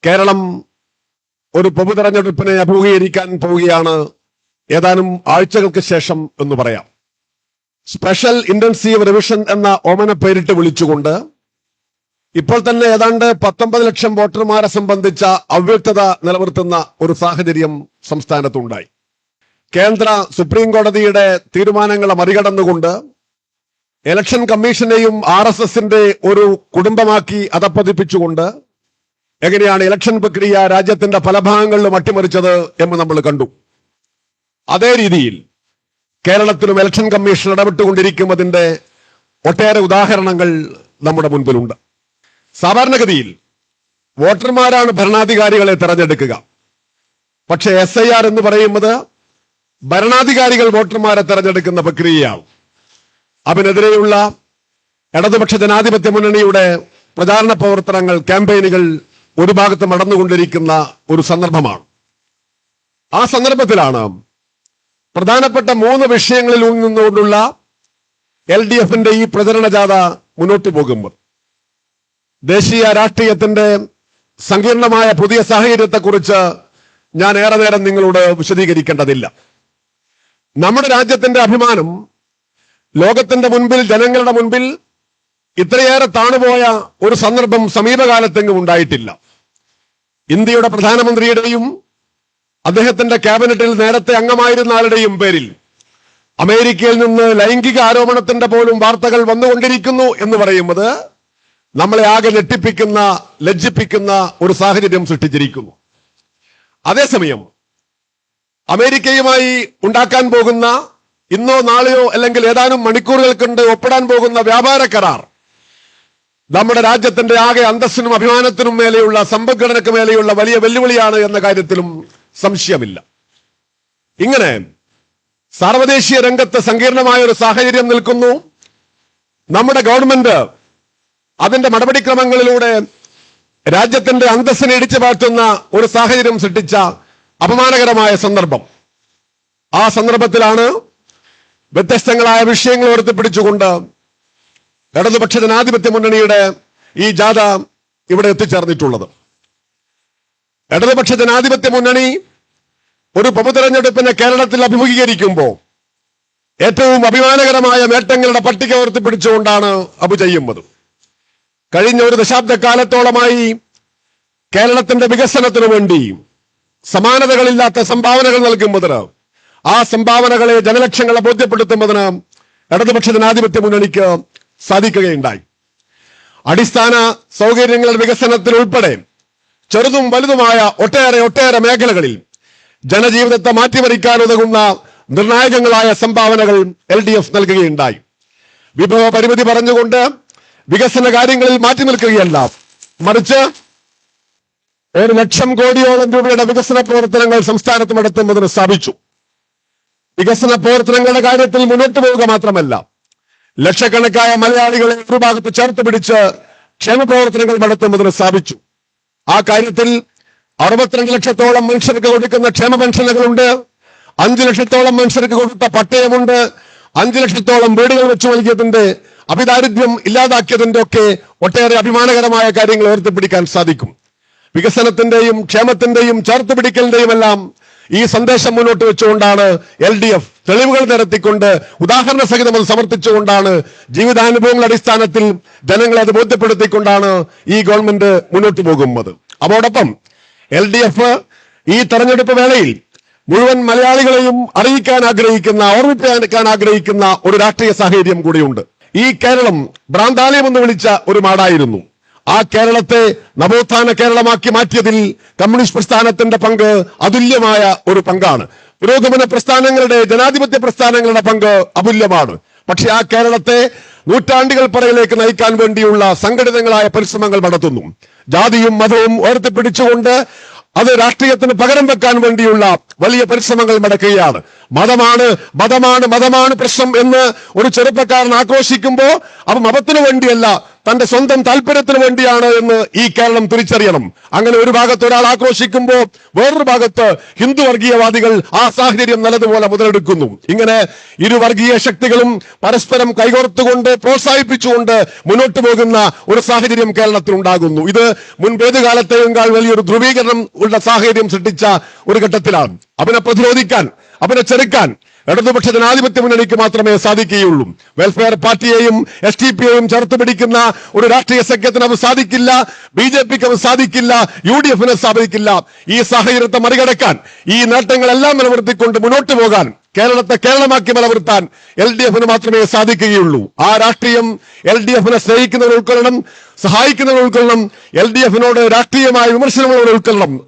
കേരളം ഒരു പൊതുതെരഞ്ഞെടുപ്പിനെ അഭിമുഖീകരിക്കാൻ പോവുകയാണ് ഏതാനും ആഴ്ചകൾക്ക് ശേഷം എന്ന് പറയാം. സ്പെഷ്യൽ ഇന്റൻസീവ് റിവിഷൻ എന്ന ഓമന പേരിട്ട് വിളിച്ചുകൊണ്ട് ഇപ്പോൾ തന്നെ ഏതാണ്ട് 19 ലക്ഷം വോട്ടർമാരെ സംബന്ധിച്ച അവ്യക്തത നിലനിർത്തുന്ന ഒരു സാഹചര്യം സംസ്ഥാനത്തുണ്ടായി. കേന്ദ്ര സുപ്രീം കോടതിയുടെ തീരുമാനങ്ങളെ മറികടന്നുകൊണ്ട് ഇലക്ഷൻ കമ്മീഷനെയും RSSന്റെ ഒരു കുടുംബമാക്കി അധപ്പതിപ്പിച്ചുകൊണ്ട് എങ്ങനെയാണ് ഇലക്ഷൻ പ്രക്രിയ രാജ്യത്തിന്റെ പല ഭാഗങ്ങളിലും അട്ടിമറിച്ചത് എന്ന് നമ്മൾ കണ്ടു. അതേ രീതിയിൽ കേരളത്തിലും ഇലക്ഷൻ കമ്മീഷൻ ഇടപെട്ടുകൊണ്ടിരിക്കുന്നതിന്റെ ഒട്ടേറെ ഉദാഹരണങ്ങൾ നമ്മുടെ മുൻപിലുണ്ട്. സാധാരണഗതിയിൽ വോട്ടർമാരാണ് ഭരണാധികാരികളെ തെരഞ്ഞെടുക്കുക. പക്ഷേ SIR എന്ന് പറയുന്നത് ഭരണാധികാരികൾ വോട്ടർമാരെ തെരഞ്ഞെടുക്കുന്ന പ്രക്രിയയാണ്. അതിനെതിരെയുള്ള ഇടതുപക്ഷ ജനാധിപത്യ മുന്നണിയുടെ പ്രചാരണ പ്രവർത്തനങ്ങൾ, ക്യാമ്പയിനുകൾ ഒരു ഭാഗത്ത് നടന്നുകൊണ്ടിരിക്കുന്ന ഒരു സന്ദർഭമാണ്. ആ സന്ദർഭത്തിലാണ് പ്രധാനപ്പെട്ട 3 വിഷയങ്ങളിൽ നിന്നുകൊണ്ടുള്ള LDFന്റെ ഈ പ്രചരണ ജാഥ മുന്നോട്ട് പോകുമ്പോൾ ദേശീയ രാഷ്ട്രീയത്തിന്റെ സങ്കീർണമായ പുതിയ സാഹചര്യത്തെക്കുറിച്ച് ഞാൻ ഏറെ നേരം നിങ്ങളോട് വിശദീകരിക്കേണ്ടതില്ല. നമ്മുടെ രാജ്യത്തിന്റെ അഭിമാനം ലോകത്തിന്റെ മുൻപിൽ, ജനങ്ങളുടെ മുൻപിൽ ഇത്രയേറെ താണുപോയ ഒരു സന്ദർഭം സമീപകാലത്തെങ്ങും ഉണ്ടായിട്ടില്ല. ഇന്ത്യയുടെ പ്രധാനമന്ത്രിയുടെയും അദ്ദേഹത്തിന്റെ ക്യാബിനറ്റിൽ നേരത്തെ അംഗമായിരുന്ന ആളുടെയും പേരിൽ അമേരിക്കയിൽ നിന്ന് ലൈംഗിക ആരോപണത്തിന്റെ പോലും വാർത്തകൾ വന്നുകൊണ്ടിരിക്കുന്നു എന്ന് പറയുന്നത് നമ്മളെ ആകെ ഞെട്ടിപ്പിക്കുന്ന, ലജ്ജിപ്പിക്കുന്ന ഒരു സാഹചര്യം സൃഷ്ടിച്ചിരിക്കുന്നു. അതേസമയം അമേരിക്കയുമായി ഉണ്ടാക്കാൻ പോകുന്ന ഇന്നോ നാളെയോ അല്ലെങ്കിൽ ഏതാനും മണിക്കൂറുകൾ കൊണ്ട് ഒപ്പിടാൻ പോകുന്ന വ്യാപാര കരാർ നമ്മുടെ രാജ്യത്തിന്റെ ആകെ അന്തസ്സിനും അഭിമാനത്തിനും മേലെയുള്ള, സമ്പദ്ഘടനയ്ക്ക് മേലെയുള്ള വലിയ വെല്ലുവിളിയാണ് എന്ന കാര്യത്തിലും സംശയമില്ല. ഇങ്ങനെ സാർവദേശീയ രംഗത്ത് സങ്കീർണമായ ഒരു സാഹചര്യം നിൽക്കുന്നു. നമ്മുടെ ഗവൺമെന്റ് അതിന്റെ നടപടിക്രമങ്ങളിലൂടെ രാജ്യത്തിന്റെ അന്തസ്സിനെ ഇടിച്ചു മാറ്റുന്ന ഒരു സാഹചര്യം സൃഷ്ടിച്ച അപമാനകരമായ സന്ദർഭം. ആ സന്ദർഭത്തിലാണ് വ്യത്യസ്തങ്ങളായ വിഷയങ്ങൾ ഉയർത്തിപ്പിടിച്ചുകൊണ്ട് ഇടതുപക്ഷ ജനാധിപത്യ മുന്നണിയുടെ ഈ ജാഥ ഇവിടെ എത്തിച്ചേർന്നിട്ടുള്ളത്. ഇടതുപക്ഷ ജനാധിപത്യ മുന്നണി ഒരു പൊതുതെരഞ്ഞെടുപ്പിനെ കേരളത്തിൽ അഭിമുഖീകരിക്കുമ്പോൾ ഏറ്റവും അഭിമാനകരമായ നേട്ടങ്ങളുടെ പട്ടിക ഉയർത്തിപ്പിടിച്ചുകൊണ്ടാണ് അത് ചെയ്യുന്നത്. കഴിഞ്ഞ ഒരു ദശാബ്ദക്കാലത്തോളമായി കേരളത്തിന്റെ വികസനത്തിനു വേണ്ടി സമാനതകളില്ലാത്ത സംഭാവനകൾ നൽകുന്നതിന്, ആ സംഭാവനകളെ ജനലക്ഷങ്ങളെ ബോധ്യപ്പെടുത്തുന്നതിന് ഇടതുപക്ഷ ജനാധിപത്യ മുന്നണിക്ക് സാധിക്കുകയുണ്ടായി. അടിസ്ഥാന സൗകര്യങ്ങളുടെ വികസനത്തിൽ ഉൾപ്പെടെ ചെറുതും വലുതുമായ ഒട്ടേറെ മേഖലകളിൽ ജനജീവിതത്തെ മാറ്റിമറിക്കാൻ ഉതകുന്ന നിർണായകങ്ങളായ സംഭാവനകൾ LDF നൽകുകയുണ്ടായി. വിഭവ പരിമിതി പറഞ്ഞുകൊണ്ട് വികസന കാര്യങ്ങളിൽ മാറ്റി നിൽക്കുകയല്ല, മറിച്ച് 1 ലക്ഷം കോടിയോളം രൂപയുടെ വികസന പ്രവർത്തനങ്ങൾ സംസ്ഥാനത്ത് നടത്തുന്നതിന് സ്ഥാപിച്ചു. വികസന പ്രവർത്തനങ്ങളുടെ കാര്യത്തിൽ മുന്നോട്ട് പോവുക മാത്രമല്ല, ലക്ഷക്കണക്കായ മലയാളികളെ ഒരു ഭാഗത്ത് ചേർത്ത് പിടിച്ച് ക്ഷേമ പ്രവർത്തനങ്ങൾ നടത്തുന്നതിന് സ്ഥാപിച്ചു. ആ കാര്യത്തിൽ 62 ലക്ഷത്തോളം മനുഷ്യർക്ക് കൊടുക്കുന്ന ക്ഷേമ പെൻഷനുകളുണ്ട്. 5 ലക്ഷത്തോളം മനുഷ്യർക്ക് കൊടുത്ത പട്ടയമുണ്ട്. 5 ലക്ഷത്തോളം വീടുകൾ വെച്ചു നൽകിയതിന്റെ, അഭിദാരിദ്ര്യം ഇല്ലാതാക്കിയതിന്റെ ഒക്കെ ഒട്ടേറെ അഭിമാനകരമായ കാര്യങ്ങൾ ഉയർത്തിപ്പിടിക്കാൻ സാധിക്കും. വികസനത്തിന്റെയും ക്ഷേമത്തിന്റെയും ചേർത്തുപിടിക്കലിന്റെയും എല്ലാം ഈ സന്ദേശം മുന്നോട്ട് വെച്ചുകൊണ്ടാണ് LDF തെളിവുകൾ നിരത്തിക്കൊണ്ട്, ഉദാഹരണ സഹിതം അത് സമർത്ഥിച്ചുകൊണ്ടാണ്, ജീവിതാനുഭവങ്ങളുടെ അടിസ്ഥാനത്തിൽ ജനങ്ങളെ അത് ബോധ്യപ്പെടുത്തിക്കൊണ്ടാണ് ഈ ഗവൺമെന്റ് മുന്നോട്ട് പോകുന്നത്. അതോടൊപ്പം LDF ഈ തെരഞ്ഞെടുപ്പ് വേളയിൽ മുഴുവൻ മലയാളികളെയും അറിയിക്കാൻ ആഗ്രഹിക്കുന്ന, ഓർമ്മിപ്പിക്കാൻ ആഗ്രഹിക്കുന്ന ഒരു രാഷ്ട്രീയ സാഹചര്യം കൂടിയുണ്ട്. ഈ കേരളം ഭ്രാന്താലയം എന്ന് വിളിച്ച ഒരു നാടായിരുന്നു. ആ കേരളത്തെ നവോത്ഥാന കേരളമാക്കി മാറ്റിയതിൽ കമ്മ്യൂണിസ്റ്റ് പ്രസ്ഥാനത്തിന്റെ പങ്ക് അതുല്യമായ ഒരു പങ്കാണ്. പുരോഗമന പ്രസ്ഥാനങ്ങളുടെ, ജനാധിപത്യ പ്രസ്ഥാനങ്ങളുടെ പങ്ക് അതുല്യമാണ്. പക്ഷെ ആ കേരളത്തെ നൂറ്റാണ്ടുകൾ പുറകിലേക്ക് നയിക്കാൻ വേണ്ടിയുള്ള സംഘടിതങ്ങളായ പരിശ്രമങ്ങൾ നടത്തുന്നു. ജാതിയും മതവും ഉയർത്തിപ്പിടിച്ചുകൊണ്ട് അത് രാഷ്ട്രീയത്തിന് പകരം വെക്കാൻ വേണ്ടിയുള്ള വലിയ പരിശ്രമങ്ങൾ നടക്കുകയാണ്. മതമാണ് പ്രശ്നം എന്ന് ഒരു ചെറുപ്പക്കാരൻ ആക്രോശിക്കുമ്പോൾ അത് മതത്തിനു വേണ്ടിയല്ല, തന്റെ സ്വന്തം താല്പര്യത്തിന് വേണ്ടിയാണ് എന്ന് ഈ കേരളം തിരിച്ചറിയണം. അങ്ങനെ ഒരു ഭാഗത്ത് ഒരാൾ ആക്രോശിക്കുമ്പോൾ വേറൊരു ഭാഗത്ത് ഹിന്ദു വർഗീയവാദികൾ ആ സാഹചര്യം നല്ലതുപോലെ മുതലെടുക്കുന്നു. ഇങ്ങനെ ഇരു വർഗീയ ശക്തികളും പരസ്പരം കൈകോർത്തുകൊണ്ട് പ്രോത്സാഹിപ്പിച്ചുകൊണ്ട് മുന്നോട്ട് പോകുന്ന ഒരു സാഹചര്യം കേരളത്തിൽ ഉണ്ടാകുന്നു. ഇത് മുൻപേത് കാലത്തെയുംകാൾ വലിയൊരു ധ്രുവീകരണം ഉള്ള സാഹചര്യം സൃഷ്ടിച്ച ഒരു ഘട്ടത്തിലാണ്. അവനെ പ്രതിരോധിക്കാൻ, അവനെ ചെറുക്കാൻ ഇടതുപക്ഷ ജനാധിപത്യ മുന്നണിക്ക് മാത്രമേ സാധിക്കുകയുള്ളൂ. വെൽഫെയർ പാർട്ടിയെയും SDPയെയും ചേർത്ത് പിടിക്കുന്ന ഒരു രാഷ്ട്രീയ സഖ്യത്തിന് അത് സാധിക്കില്ല. BJPക്ക് അത് സാധിക്കില്ല. UDFന് സാധിക്കില്ല. ഈ സാഹചര്യത്തെ മറികടക്കാൻ, ഈ നേട്ടങ്ങളെല്ലാം നിലനിർത്തിക്കൊണ്ട് മുന്നോട്ട് പോകാൻ, കേരളത്തെ കേരളമാക്കി നിലനിർത്താൻ LDFന് മാത്രമേ സാധിക്കുകയുള്ളൂ. ആ രാഷ്ട്രീയം LDFനെ സ്നേഹിക്കുന്നവർ ഉൾക്കൊള്ളണം, സഹായിക്കുന്നവർ ഉൾക്കൊള്ളണം, LDFനോട് രാഷ്ട്രീയമായ വിമർശനങ്ങളോട് ഉൾക്കൊള്ളണം.